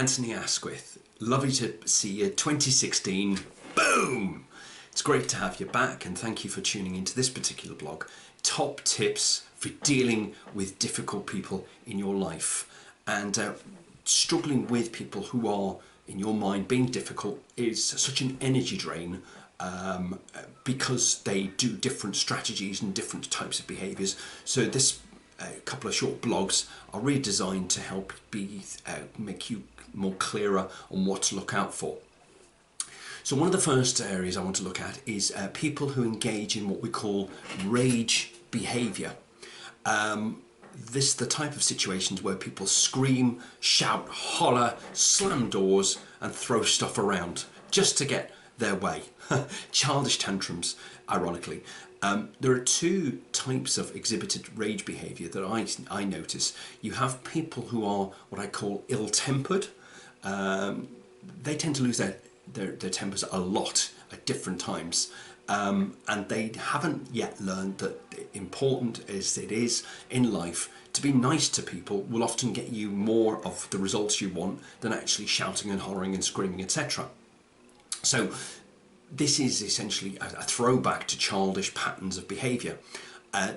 Anthony Asquith. Lovely to see you. 2016. Boom! It's great to have you back, and thank you for tuning into this particular blog. Top tips for dealing with difficult people in your life. And struggling with people who are, in your mind, being difficult is such an energy drain because they do different strategies and different types of behaviours. So this couple of short blogs are really designed to help make you more clearer on what to look out for. So one of the first areas I want to look at is people who engage in what we call rage behaviour. This is the type of situations where people scream, shout, holler, slam doors and throw stuff around just to get their way. Childish tantrums, ironically. There are two types of exhibited rage behaviour that I notice. You have people who are what I call ill-tempered. They tend to lose their tempers a lot at different times. And they haven't yet learned that, important as it is in life, to be nice to people will often get you more of the results you want than actually shouting and hollering and screaming, etc. So this is essentially a throwback to childish patterns of behaviour.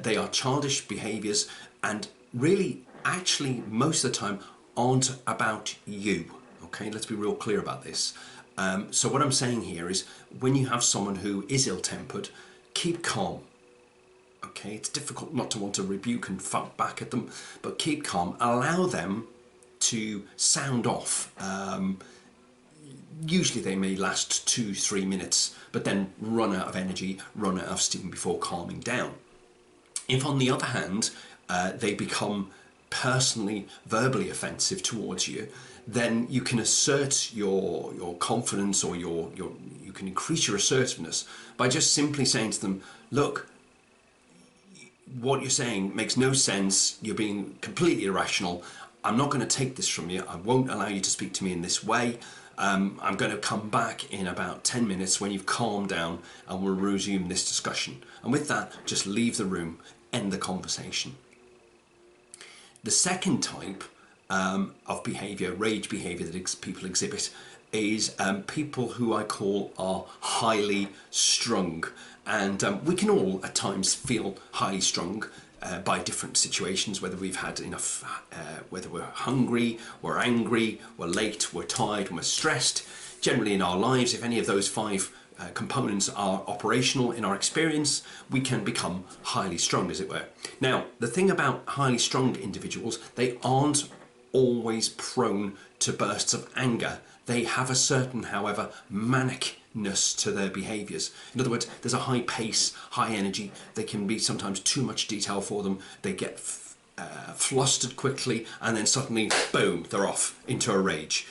They are childish behaviours and really, actually, most of the time aren't about you. Okay, let's be real clear about this. So what I'm saying here is, when you have someone who is ill-tempered, keep calm. Okay, it's difficult not to want to rebuke and fight back at them, but keep calm. Allow them to sound off. Usually they may last 2-3 minutes, but then run out of energy, run out of steam before calming down. If, on the other hand, they become personally, verbally offensive towards you, then you can assert your confidence, or you can increase your assertiveness by just simply saying to them, look, what you're saying makes no sense, you're being completely irrational, I'm not going to take this from you, I won't allow you to speak to me in this way, I'm going to come back in about 10 minutes when you've calmed down and we'll resume this discussion. And with that, just leave the room, end the conversation. The second type of behaviour, rage behaviour that people exhibit, is people who I call are highly strung. And we can all at times feel highly strung by different situations, whether we've had enough, whether we're hungry, we're angry, we're late, we're tired, we're stressed. Generally in our lives, if any of those five components are operational in our experience, we can become highly strung, as it were. Now, the thing about highly strung individuals, they aren't always prone to bursts of anger. They have a certain, however, manicness to their behaviours. In other words, there's a high pace, high energy. They can be sometimes too much detail for them. They get flustered quickly, and then suddenly, boom, they're off into a rage.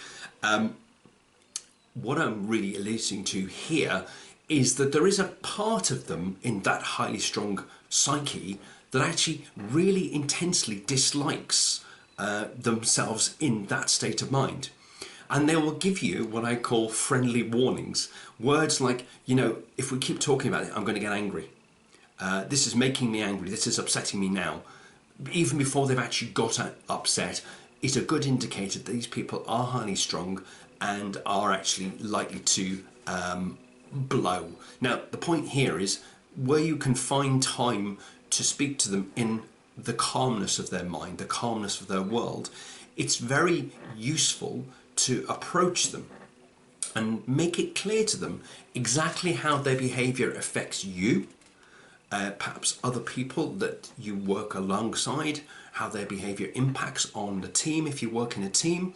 What I'm really alluding to here is that there is a part of them in that highly strung psyche that actually really intensely dislikes themselves in that state of mind. And they will give you what I call friendly warnings. Words like, you know, if we keep talking about it, I'm going to get angry. This is making me angry. This is upsetting me now. Even before they've actually got upset, it's a good indicator that these people are highly strung and are actually likely to blow. Now, the point here is, where you can find time to speak to them in the calmness of their mind, the calmness of their world, it's very useful to approach them and make it clear to them exactly how their behaviour affects you, perhaps other people that you work alongside, how their behaviour impacts on the team if you work in a team.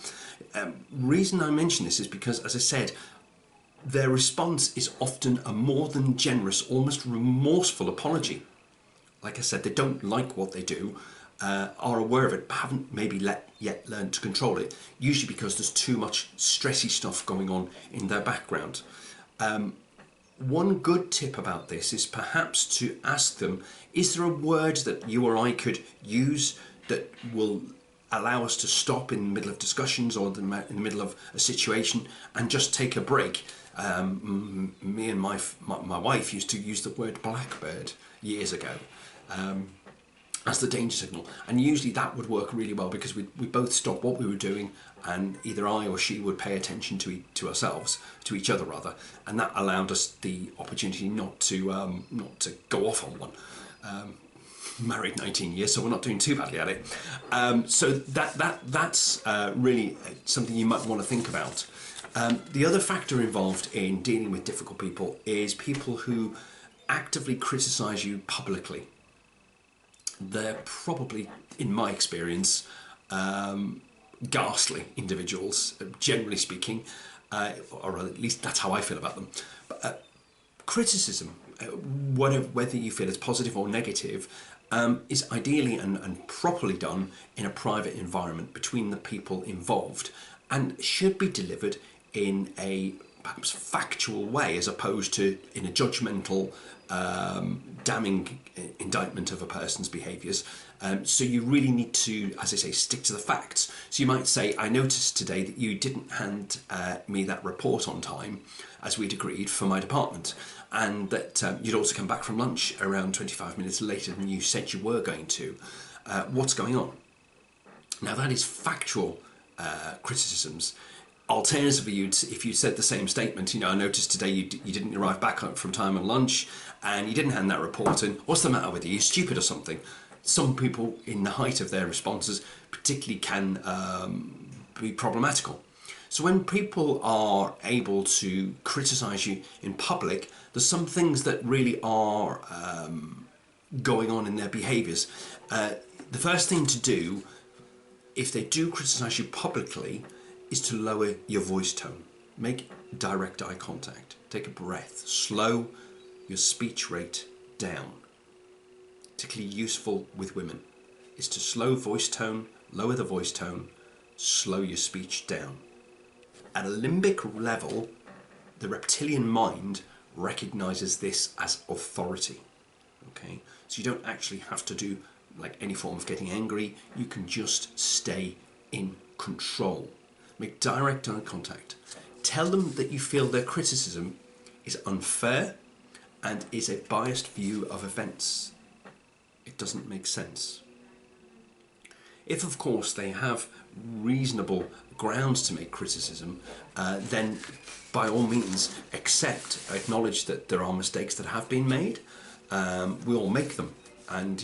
Reason I mention this is because, as I said, their response is often a more than generous, almost remorseful apology. Like I said, they don't like what they do, are aware of it, but haven't maybe yet learned to control it, usually because there's too much stressy stuff going on in their background. One good tip about this is perhaps to ask them, is there a word that you or I could use that will allow us to stop in the middle of discussions or in the middle of a situation and just take a break? Me and my wife used to use the word blackbird years ago. as the danger signal. And usually that would work really well because we both stop what we were doing, and either I or she would pay attention to ourselves, to each other rather, and that allowed us the opportunity not to go off on one. Married 19 years, so we're not doing too badly at it. So that's really something you might want to think about. The other factor involved in dealing with difficult people is people who actively criticise you publicly. They're probably, in my experience, ghastly individuals, generally speaking, or at least that's how I feel about them. But criticism, whether you feel it's positive or negative, is ideally and properly done in a private environment between the people involved, and should be delivered in a perhaps factual way as opposed to in a judgmental, damning indictment of a person's behaviours. So you really need to, as I say, stick to the facts. So you might say, I noticed today that you didn't hand me that report on time, as we'd agreed, for my department, and that you'd also come back from lunch around 25 minutes later than you said you were going to. What's going on? Now that is factual criticisms. Alternatively, if you said the same statement, I noticed today you didn't arrive back from time on lunch and you didn't hand that report in. What's the matter with you? You're stupid or something? Some people, in the height of their responses, particularly can be problematical. So when people are able to criticise you in public, there's some things that really are going on in their behaviours. The first thing to do, if they do criticise you publicly, is to lower your voice tone. Make direct eye contact. Take a breath. Slow your speech rate down. Particularly useful with women is to slow voice tone, lower the voice tone, slow your speech down. At a limbic level, the reptilian mind recognizes this as authority. Okay, so you don't actually have to do like any form of getting angry. You can just stay in control. Make direct eye contact. Tell them that you feel their criticism is unfair and is a biased view of events. It doesn't make sense. If, of course, they have reasonable grounds to make criticism, then by all means acknowledge that there are mistakes that have been made. We all make them, and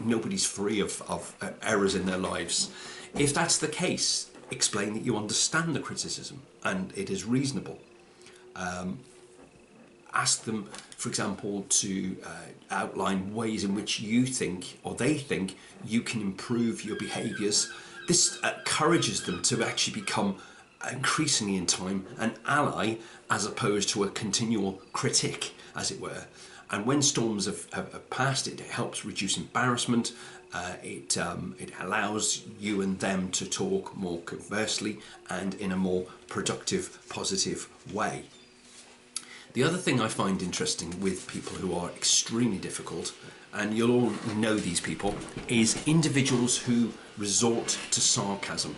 nobody's free of errors in their lives. If that's the case, explain that you understand the criticism and it is reasonable. Ask them, for example, to outline ways in which you think, or they think, you can improve your behaviours. This encourages them to actually become, increasingly in time, an ally as opposed to a continual critic, as it were. And when storms have passed, it helps reduce embarrassment. It allows you and them to talk more conversely and in a more productive, positive way. The other thing I find interesting with people who are extremely difficult, and you'll all know these people, is individuals who resort to sarcasm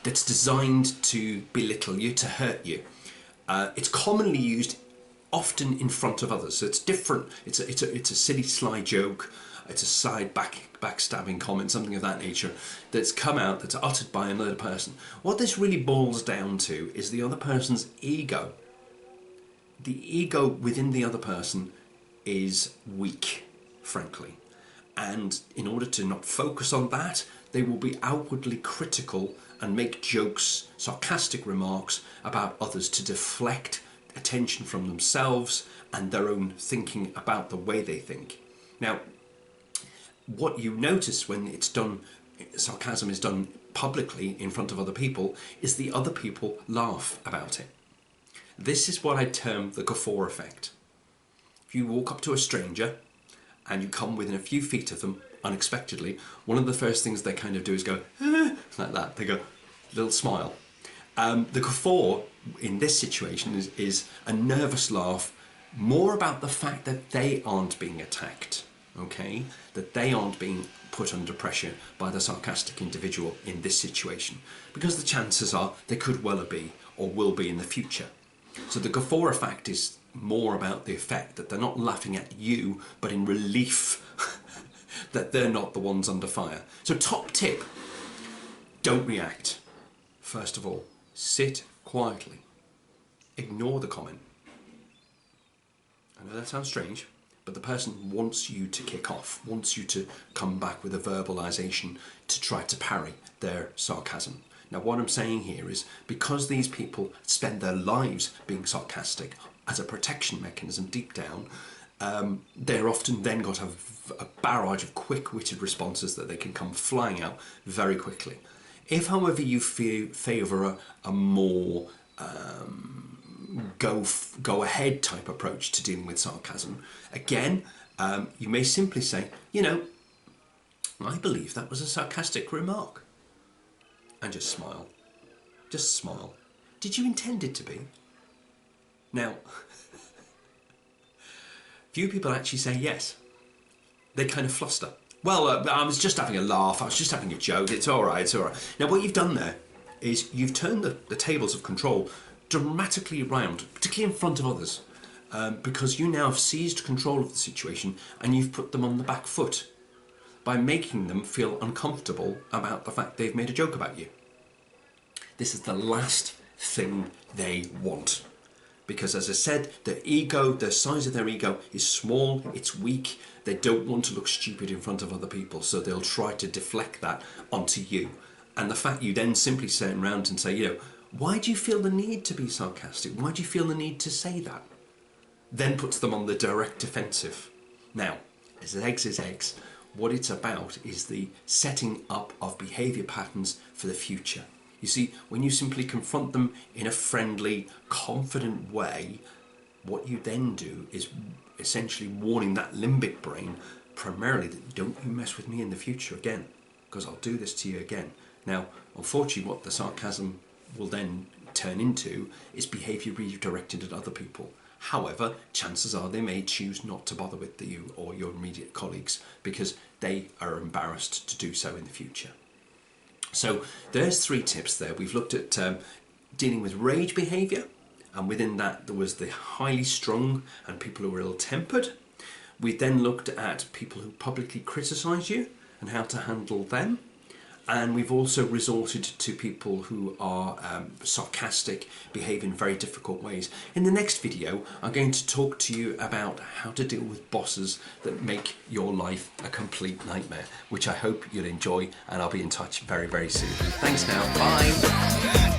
that's designed to belittle you, to hurt you. It's commonly used often in front of others, so it's different. It's a silly sly joke. It's a side backstabbing comment, something of that nature, that's come out, that's uttered by another person. What this really boils down to is the other person's ego. The ego within the other person is weak, frankly. And in order to not focus on that, they will be outwardly critical and make jokes, sarcastic remarks about others to deflect attention from themselves and their own thinking about the way they think. Now, what you notice when it's done, sarcasm is done publicly in front of other people, is the other people laugh about it. This is what I term the guffaw effect. If you walk up to a stranger and you come within a few feet of them unexpectedly, one of the first things they kind of do is go, like that. They go, little smile. The guffaw in this situation is a nervous laugh, more about the fact that they aren't being attacked, okay? That they aren't being put under pressure by the sarcastic individual in this situation, because the chances are they could well be or will be in the future. So the guffaw effect is more about the effect that they're not laughing at you, but in relief that they're not the ones under fire. So top tip, don't react. First of all, sit quietly. Ignore the comment. I know that sounds strange, but the person wants you to kick off, wants you to come back with a verbalization to try to parry their sarcasm. Now, what I'm saying here is because these people spend their lives being sarcastic as a protection mechanism deep down, they're often then got a barrage of quick-witted responses that they can come flying out very quickly. If, however, you favour a more go ahead type approach to dealing with sarcasm, again, you may simply say, you know, I believe that was a sarcastic remark. And just smile. Just smile. Did you intend it to be? Now, few people actually say yes. They kind of fluster. Well, I was just having a laugh. I was just having a joke. It's all right. It's all right. Now, what you've done there is you've turned the tables of control dramatically around, particularly in front of others, because you now have seized control of the situation and you've put them on the back foot by making them feel uncomfortable about the fact they've made a joke about you. This is the last thing they want. Because as I said, their ego, the size of their ego is small, it's weak, they don't want to look stupid in front of other people, so they'll try to deflect that onto you. And the fact you then simply turn around and say, you know, why do you feel the need to be sarcastic? Why do you feel the need to say that? Then puts them on the direct defensive. Now, as eggs is eggs, what it's about is the setting up of behaviour patterns for the future. You see, when you simply confront them in a friendly, confident way, what you then do is essentially warning that limbic brain primarily that don't you mess with me in the future again, because I'll do this to you again. Now, unfortunately, what the sarcasm will then turn into is behaviour redirected at other people. However, chances are they may choose not to bother with you or your immediate colleagues because they are embarrassed to do so in the future. So there's 3 tips there. We've looked at dealing with rage behaviour, and within that there was the highly strung and people who were ill-tempered. We then looked at people who publicly criticise you and how to handle them. And we've also resorted to people who are sarcastic, behave in very difficult ways. In the next video, I'm going to talk to you about how to deal with bosses that make your life a complete nightmare, which I hope you'll enjoy, and I'll be in touch very, very soon. Thanks now. Bye.